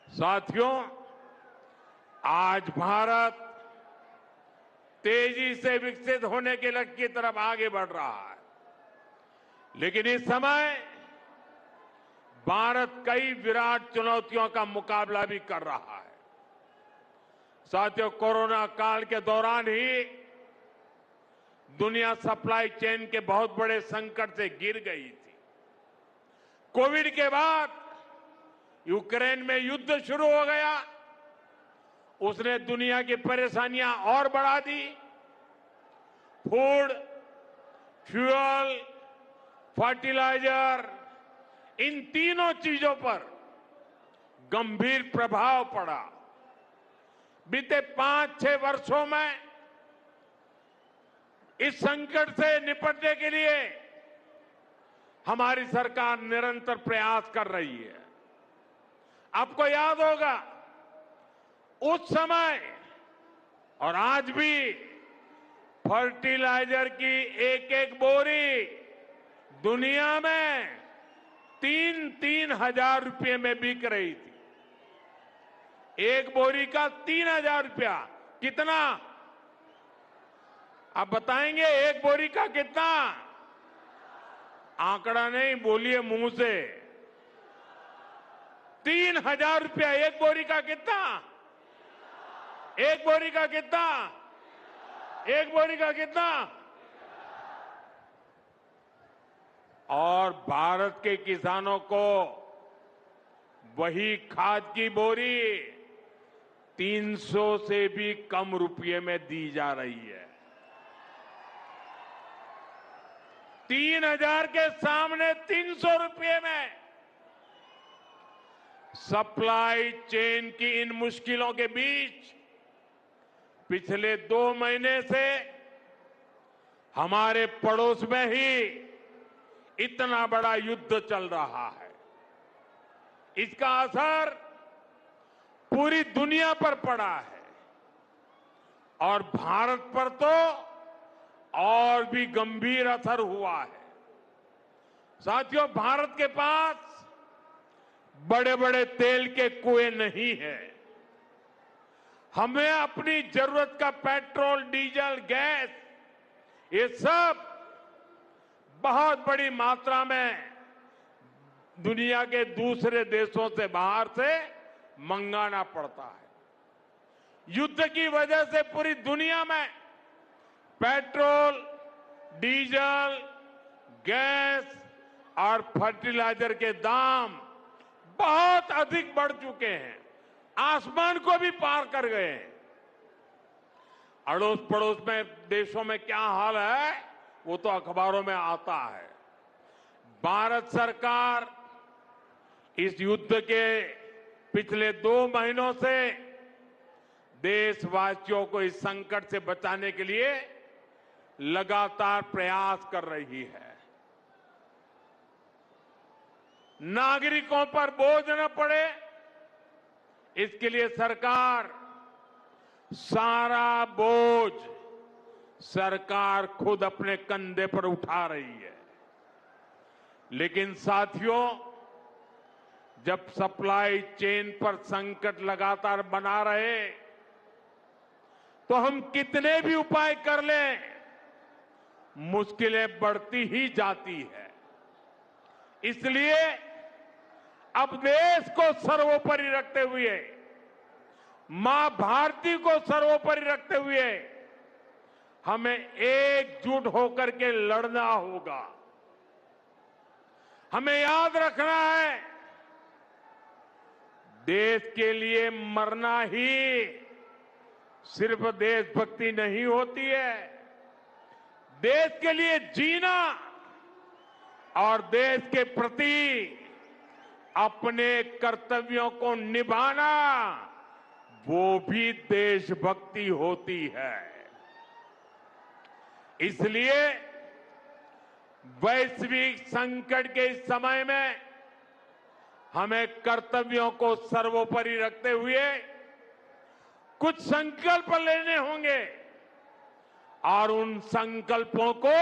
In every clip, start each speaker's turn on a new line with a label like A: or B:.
A: साथियों, आज भारत तेजी से विकसित होने के लक्ष्य की तरफ आगे बढ़ रहा है, लेकिन इस समय भारत कई विराट चुनौतियों का मुकाबला भी कर रहा है। साथियों, कोरोना काल के दौरान ही दुनिया सप्लाई चेन के बहुत बड़े संकट से गिर गई थी। कोविड के बाद यूक्रेन में युद्ध शुरू हो गया, उसने दुनिया की परेशानियां और बढ़ा दी। फूड, फ्यूल, फर्टिलाइजर, इन तीनों चीजों पर गंभीर प्रभाव पड़ा। बीते 5-6 वर्षों में इस संकट से निपटने के लिए हमारी सरकार निरंतर प्रयास कर रही है। आपको याद होगा, उस समय और आज भी फर्टिलाइजर की एक एक बोरी दुनिया में 3-3 हजार रुपये में बिक रही थी। एक बोरी का 3,000 रुपया। कितना? आप बताएंगे एक बोरी का कितना? आंकड़ा नहीं, बोलिए मुंह से। 3,000 रुपया एक बोरी का। कितना? एक बोरी का कितना? एक बोरी का कितना? और भारत के किसानों को वही खाद की बोरी 300 से भी कम रुपये में दी जा रही है। 3,000 के सामने 300 रुपये में। सप्लाई चेन की इन मुश्किलों के बीच पिछले 2 महीने से हमारे पड़ोस में ही इतना बड़ा युद्ध चल रहा है। इसका असर पूरी दुनिया पर पड़ा है और भारत पर तो और भी गंभीर असर हुआ है। साथियों, भारत के पास बड़े बड़े तेल के कुएं नहीं है। हमें अपनी जरूरत का पेट्रोल, डीजल, गैस, ये सब बहुत बड़ी मात्रा में दुनिया के दूसरे देशों से, बाहर से मंगाना पड़ता है। युद्ध की वजह से पूरी दुनिया में पेट्रोल, डीजल, गैस और फर्टिलाइजर के दाम बहुत अधिक बढ़ चुके हैं, आसमान को भी पार कर गए हैं। अड़ोस पड़ोस में देशों में क्या हाल है वो तो अखबारों में आता है। भारत सरकार इस युद्ध के पिछले 2 महीनों से देशवासियों को इस संकट से बचाने के लिए लगातार प्रयास कर रही है। नागरिकों पर बोझ न पड़े, इसके लिए सरकार सारा बोझ सरकार खुद अपने कंधे पर उठा रही है। लेकिन साथियों, जब सप्लाई चेन पर संकट लगातार बना रहे तो हम कितने भी उपाय कर लें, मुश्किलें बढ़ती ही जाती है। इसलिए अब देश को सर्वोपरि रखते हुए, मां भारती को सर्वोपरि रखते हुए हमें एकजुट होकर के लड़ना होगा। हमें याद रखना है, देश के लिए मरना ही सिर्फ देशभक्ति नहीं होती है। देश के लिए जीना और देश के प्रति अपने कर्तव्यों को निभाना, वो भी देशभक्ति होती है। इसलिए वैश्विक संकट के इस समय में हमें कर्तव्यों को सर्वोपरि रखते हुए कुछ संकल्प लेने होंगे और उन संकल्पों को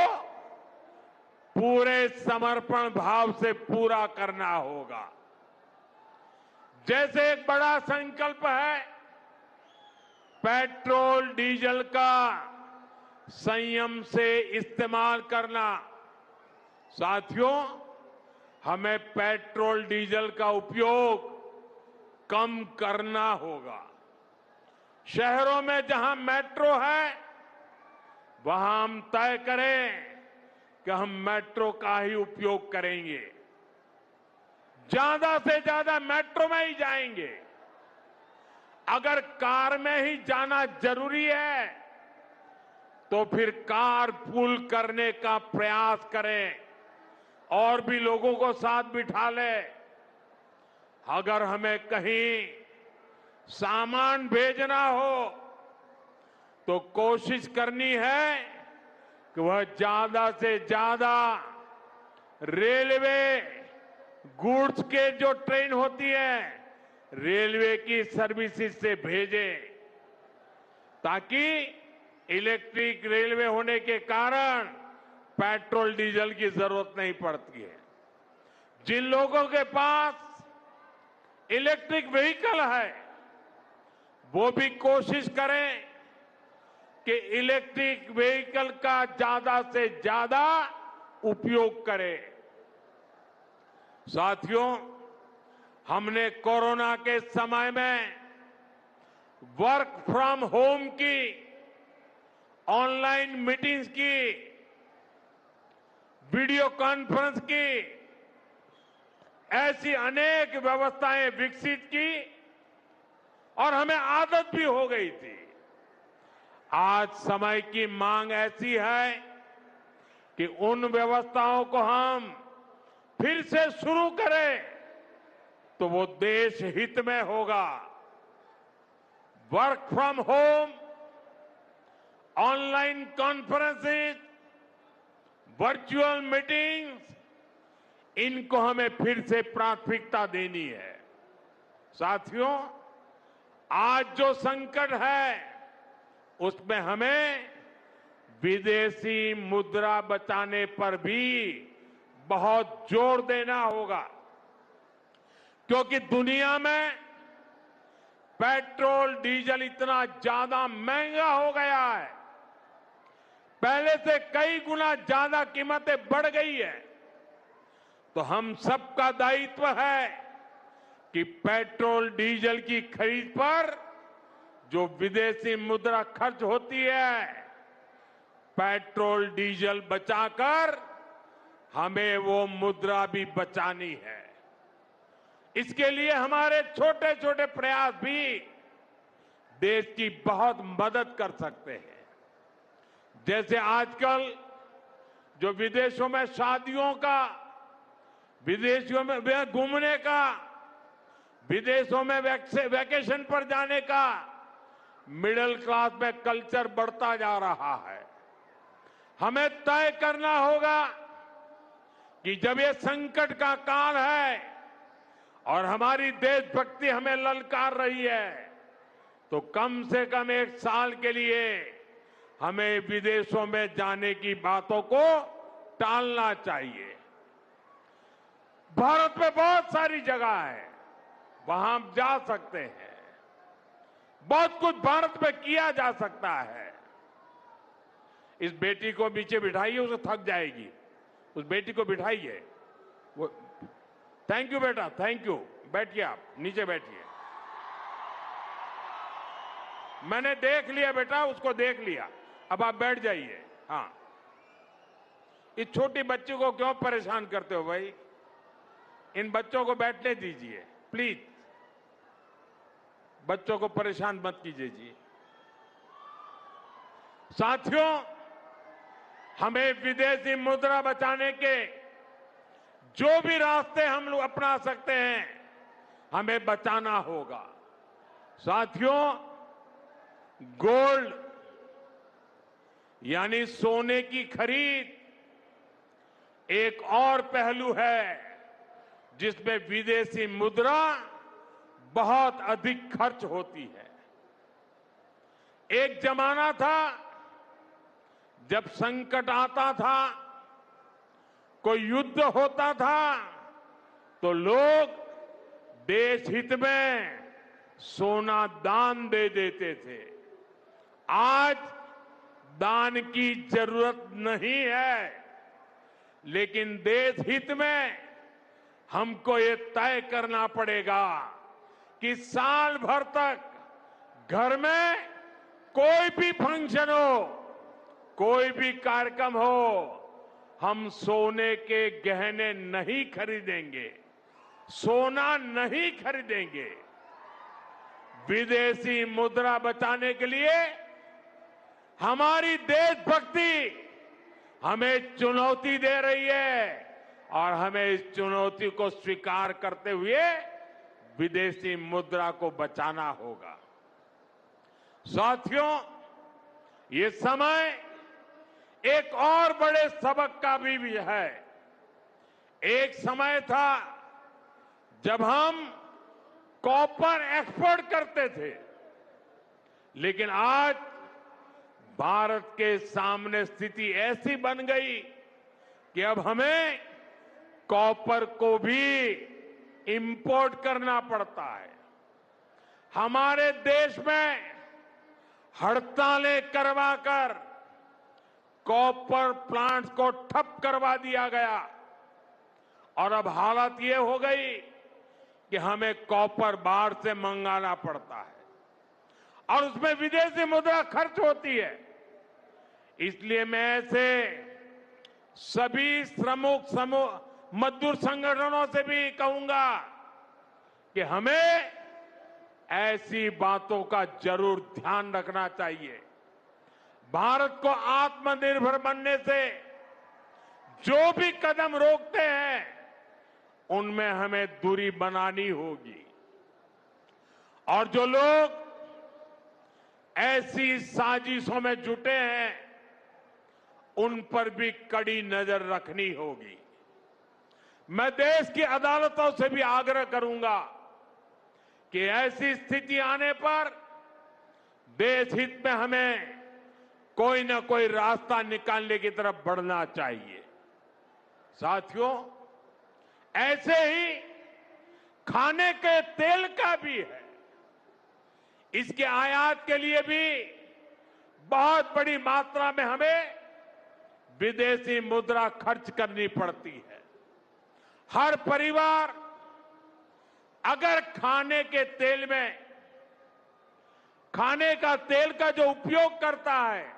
A: पूरे समर्पण भाव से पूरा करना होगा। जैसे एक बड़ा संकल्प है पेट्रोल डीजल का संयम से इस्तेमाल करना। साथियों, हमें पेट्रोल डीजल का उपयोग कम करना होगा। शहरों में जहां मेट्रो है वहां हम तय करें कि हम मेट्रो का ही उपयोग करेंगे, ज्यादा से ज्यादा मेट्रो में ही जाएंगे। अगर कार में ही जाना जरूरी है तो फिर कार पूल करने का प्रयास करें और भी लोगों को साथ बिठा लें। अगर हमें कहीं सामान भेजना हो तो कोशिश करनी है कि वह ज्यादा से ज्यादा रेलवे गुड्स के जो ट्रेन होती है रेलवे की सर्विसेज से भेजें, ताकि इलेक्ट्रिक रेलवे होने के कारण पेट्रोल डीजल की जरूरत नहीं पड़ती है। जिन लोगों के पास इलेक्ट्रिक व्हीकल है वो भी कोशिश करें कि इलेक्ट्रिक व्हीकल का ज्यादा से ज्यादा उपयोग करें। साथियों, हमने कोरोना के समय में वर्क फ्रॉम होम की, ऑनलाइन मीटिंग्स की, वीडियो कॉन्फ्रेंस की, ऐसी अनेक व्यवस्थाएं विकसित की और हमें आदत भी हो गई थी। आज समय की मांग ऐसी है कि उन व्यवस्थाओं को हम फिर से शुरू करें तो वो देश हित में होगा। Work from home, online conferences, virtual meetings, इनको हमें फिर से प्राथमिकता देनी है। साथियों, आज जो संकट है उसमें हमें विदेशी मुद्रा बचाने पर भी बहुत जोर देना होगा, क्योंकि दुनिया में पेट्रोल डीजल इतना ज्यादा महंगा हो गया है, पहले से कई गुना ज्यादा कीमतें बढ़ गई है। तो हम सबका दायित्व है कि पेट्रोल डीजल की खरीद पर जो विदेशी मुद्रा खर्च होती है, पेट्रोल डीजल बचाकर हमें वो मुद्रा भी बचानी है। इसके लिए हमारे छोटे छोटे प्रयास भी देश की बहुत मदद कर सकते हैं। जैसे आजकल जो विदेशों में शादियों का, विदेशों में घूमने का, विदेशों में वैकेशन पर जाने का मिडिल क्लास में कल्चर बढ़ता जा रहा है। हमें तय करना होगा कि जब ये संकट का काल है और हमारी देशभक्ति हमें ललकार रही है तो कम से कम एक साल के लिए हमें विदेशों में जाने की बातों को टालना चाहिए। भारत में बहुत सारी जगह है, वहां हम जा सकते हैं। बहुत कुछ भारत में किया जा सकता है। इस बेटी को नीचे बिठाइए, उसे थक जाएगी। उस बेटी को बिठाइए। वो थैंक यू बेटा, थैंक यू। बैठिए, आप नीचे बैठिए। मैंने देख लिया बेटा, उसको देख लिया। अब आप बैठ जाइए। हाँ, इस छोटी बच्ची को क्यों परेशान करते हो भाई? इन बच्चों को बैठने दीजिए प्लीज। बच्चों को परेशान मत कीजिए जी। साथियों, हमें विदेशी मुद्रा बचाने के जो भी रास्ते हम लोग अपना सकते हैं हमें बचाना होगा। साथियों, गोल्ड यानी सोने की खरीद एक और पहलू है जिसमें विदेशी मुद्रा बहुत अधिक खर्च होती है। एक जमाना था जब संकट आता था, कोई युद्ध होता था तो लोग देश हित में सोना दान दे देते थे। आज दान की जरूरत नहीं है, लेकिन देश हित में हमको ये तय करना पड़ेगा कि साल भर तक घर में कोई भी फंक्शन हो, कोई भी कार्यक्रम हो, हम सोने के गहने नहीं खरीदेंगे, सोना नहीं खरीदेंगे। विदेशी मुद्रा बचाने के लिए हमारी देशभक्ति हमें चुनौती दे रही है और हमें इस चुनौती को स्वीकार करते हुए विदेशी मुद्रा को बचाना होगा। साथियों, ये समय एक और बड़े सबक का भी है। एक समय था जब हम कॉपर एक्सपोर्ट करते थे, लेकिन आज भारत के सामने स्थिति ऐसी बन गई कि अब हमें कॉपर को भी इंपोर्ट करना पड़ता है। हमारे देश में हड़तालें करवाकर कॉपर प्लांट्स को ठप करवा दिया गया और अब हालत ये हो गई कि हमें कॉपर बाहर से मंगाना पड़ता है और उसमें विदेशी मुद्रा खर्च होती है। इसलिए मैं ऐसे सभी श्रमिक समूह मजदूर संगठनों से भी कहूंगा कि हमें ऐसी बातों का जरूर ध्यान रखना चाहिए। भारत को आत्मनिर्भर बनने से जो भी कदम रोकते हैं, उनमें हमें दूरी बनानी होगी और जो लोग ऐसी साजिशों में जुटे हैं, उन पर भी कड़ी नजर रखनी होगी। मैं देश की अदालतों से भी आग्रह करूंगा कि ऐसी स्थिति आने पर देश हित में हमें कोई न कोई रास्ता निकालने की तरफ बढ़ना चाहिए। साथियों, ऐसे ही खाने के तेल का भी है। इसके आयात के लिए भी बहुत बड़ी मात्रा में हमें विदेशी मुद्रा खर्च करनी पड़ती है। हर परिवार अगर खाने के तेल में खाने का तेल का जो उपयोग करता है,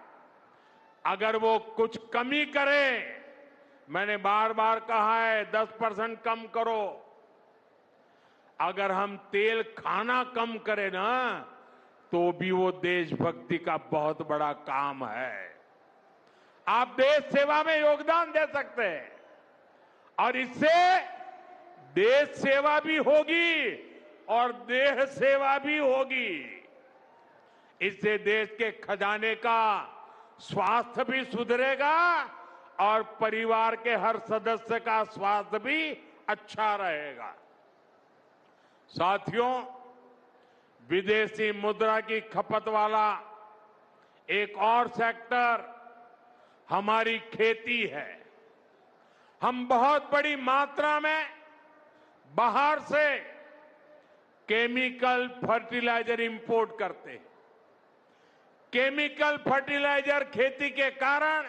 A: अगर वो कुछ कमी करे, मैंने बार बार कहा है 10% कम करो। अगर हम तेल खाना कम करें ना, तो भी वो देशभक्ति का बहुत बड़ा काम है। आप देश सेवा में योगदान दे सकते हैं और इससे देश सेवा भी होगी और देह सेवा भी होगी। इससे देश के खजाने का स्वास्थ्य भी सुधरेगा और परिवार के हर सदस्य का स्वास्थ्य भी अच्छा रहेगा। साथियों, विदेशी मुद्रा की खपत वाला एक और सेक्टर हमारी खेती है। हम बहुत बड़ी मात्रा में बाहर से केमिकल फर्टिलाइजर इंपोर्ट करते हैं। केमिकल फर्टिलाइजर खेती के कारण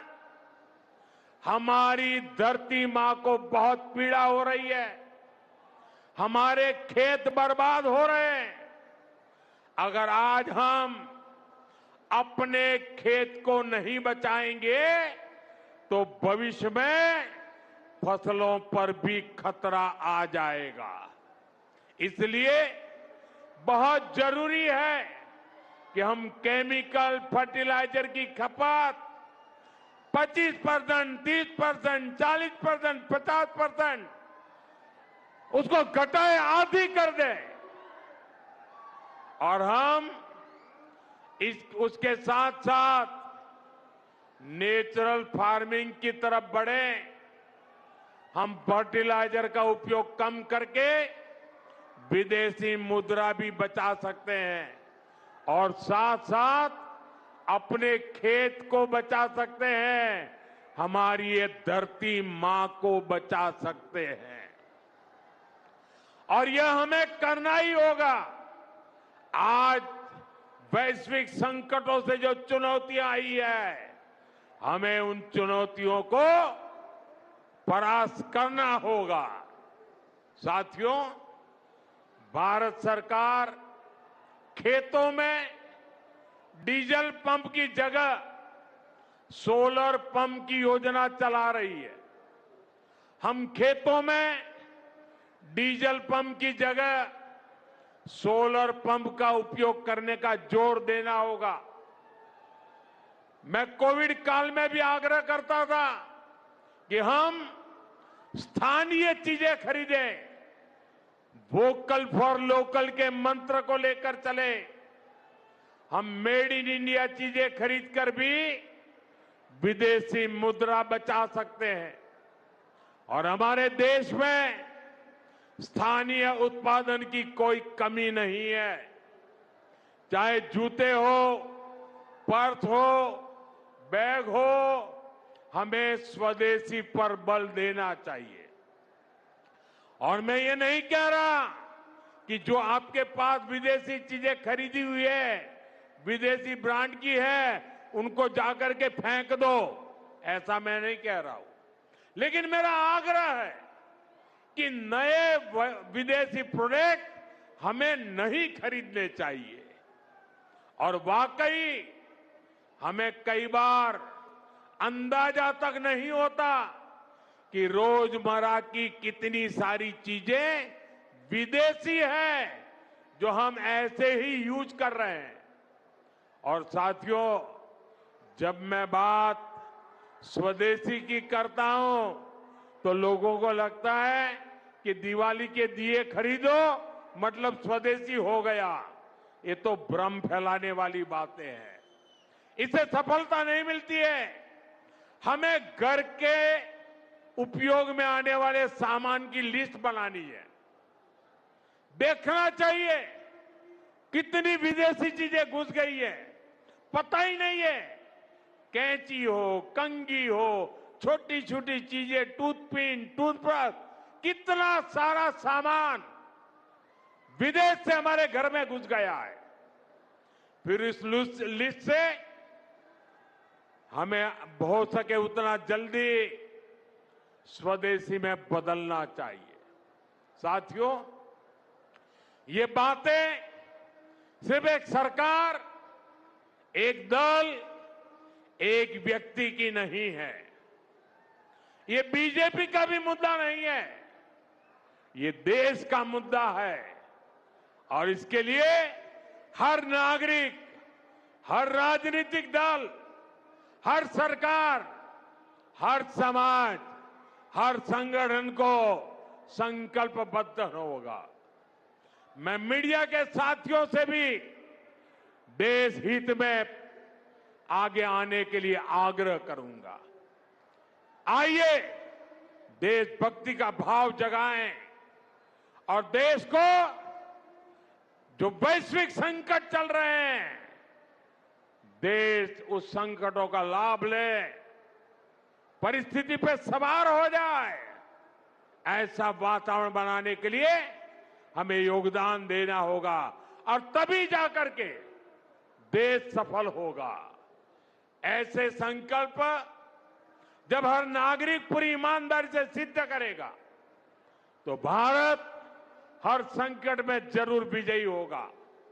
A: हमारी धरती मां को बहुत पीड़ा हो रही है। हमारे खेत बर्बाद हो रहे हैं। अगर आज हम अपने खेत को नहीं बचाएंगे तो भविष्य में फसलों पर भी खतरा आ जाएगा। इसलिए बहुत जरूरी है कि हम केमिकल फर्टिलाइजर की खपत 25%, 30%, 40%, 50% उसको घटाए, आधी कर दें और हम उसके साथ साथ नेचुरल फार्मिंग की तरफ बढ़ें। हम फर्टिलाइजर का उपयोग कम करके विदेशी मुद्रा भी बचा सकते हैं और साथ साथ अपने खेत को बचा सकते हैं, हमारी ये धरती मां को बचा सकते हैं। और यह हमें करना ही होगा। आज वैश्विक संकटों से जो चुनौतियां आई है, हमें उन चुनौतियों को परास्त करना होगा। साथियों, भारत सरकार खेतों में डीजल पंप की जगह सोलर पंप की योजना चला रही है। हम खेतों में डीजल पंप की जगह सोलर पंप का उपयोग करने का जोर देना होगा। मैं कोविड काल में भी आग्रह करता था कि हम स्थानीय चीजें खरीदें, वोकल फॉर लोकल के मंत्र को लेकर चले। हम मेड इन इंडिया चीजें खरीदकर भी विदेशी मुद्रा बचा सकते हैं और हमारे देश में स्थानीय उत्पादन की कोई कमी नहीं है। चाहे जूते हो, पर्स हो, बैग हो, हमें स्वदेशी पर बल देना चाहिए। और मैं ये नहीं कह रहा कि जो आपके पास विदेशी चीजें खरीदी हुई है, विदेशी ब्रांड की है, उनको जाकर के फेंक दो, ऐसा मैं नहीं कह रहा हूं। लेकिन मेरा आग्रह है कि नए विदेशी प्रोडक्ट हमें नहीं खरीदने चाहिए। और वाकई हमें कई बार अंदाजा तक नहीं होता कि रोजमर्रा की कितनी सारी चीजें विदेशी हैं जो हम ऐसे ही यूज कर रहे हैं। और साथियों, जब मैं बात स्वदेशी की करता हूं तो लोगों को लगता है कि दिवाली के दिए खरीदो मतलब स्वदेशी हो गया। ये तो भ्रम फैलाने वाली बातें हैं, इससे सफलता नहीं मिलती है। हमें घर के उपयोग में आने वाले सामान की लिस्ट बनानी है। देखना चाहिए कितनी विदेशी चीजें घुस गई है, पता ही नहीं है। कैंची हो, कंघी हो, छोटी छोटी चीजें, टूथपिन, टूथब्रश, कितना सारा सामान विदेश से हमारे घर में घुस गया है। फिर इस लिस्ट से हमें हो सके उतना जल्दी स्वदेशी में बदलना चाहिए। साथियों, ये बातें सिर्फ एक सरकार, एक दल, एक व्यक्ति की नहीं है। ये बीजेपी का भी मुद्दा नहीं है, ये देश का मुद्दा है। और इसके लिए हर नागरिक, हर राजनीतिक दल, हर सरकार, हर समाज, हर संगठन को संकल्पबद्ध होगा। मैं मीडिया के साथियों से भी देश हित में आगे आने के लिए आग्रह करूंगा। आइए देशभक्ति का भाव जगाएं और देश को जो वैश्विक संकट चल रहे हैं, देश उस संकटों का लाभ ले, परिस्थिति पे सवार हो जाए। ऐसा वातावरण बनाने के लिए हमें योगदान देना होगा और तभी जाकर के देश सफल होगा। ऐसे संकल्प जब हर नागरिक पूरी ईमानदारी से सिद्ध करेगा तो भारत हर संकट में जरूर विजयी होगा।